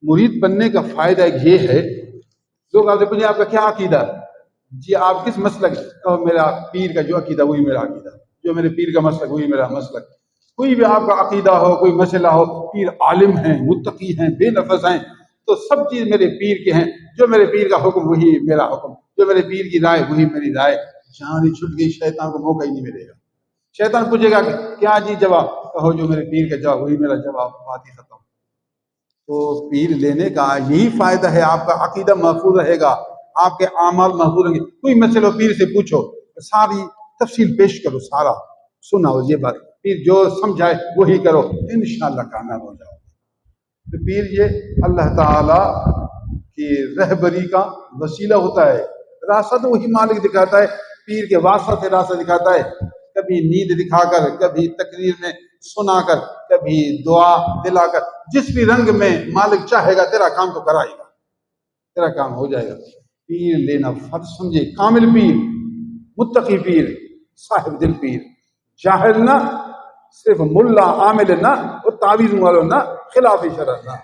مرید بننے کا فائدہ یہ ہے، لوگ آپ سے پوچھیں آپ کا کیا عقیدہ ہے؟ جی آپ کس مسلک؟ میرا پیر کا جو عقیدہ وہی میرا عقیدہ، جو میرے پیر کا مسلک وہی میرا مسلک۔ کوئی بھی آپ کا عقیدہ ہو، کوئی مسئلہ ہو، پیر عالم ہیں، متقی ہیں، بے نفس ہیں، تو سب چیز میرے پیر کے ہیں، جو میرے پیر کا حکم وہی میرا حکم، جو میرے پیر کی رائے وہی میری رائے۔ جان ہی چھٹ گئی، شیطان کو موقع ہی نہیں ملے گا۔ شیطان پوچھے گا کہ کیا جی جواب؟ کہو جو میرے پیر کا جواب وہی میرا جواب، بات ہی ختم۔ تو پیر لینے کا یہی فائدہ ہے، آپ کا عقیدہ محفوظ رہے گا، آپ کے اعمال محفوظ رہیں گے۔ کوئی مسئلہ پیر سے پوچھو، ساری تفصیل پیش کرو، سارا سنا ہو یہ بات، پیر جو سمجھائے وہی کرو، انشاءاللہ کامیاب ہو جاؤ۔ تو پیر یہ اللہ تعالی کی رہبری کا وسیلہ ہوتا ہے، راستہ تو وہی مالک دکھاتا ہے، پیر کے واسطہ سے راستہ دکھاتا ہے، کبھی نیند دکھا کر، کبھی تقریر میں سنا کر، کبھی دعا دلا کر، جس بھی رنگ میں مالک چاہے گا تیرا کام تو کرائے گا، تیرا کام ہو جائے گا۔ پیر لینا فرض سمجھے، کامل پیر، متقی پیر، صاحب دل پیر، جاہل نہ، صرف ملا عامل نہ، وہ تعویذ والوں نہ، خلاف شرع نہ۔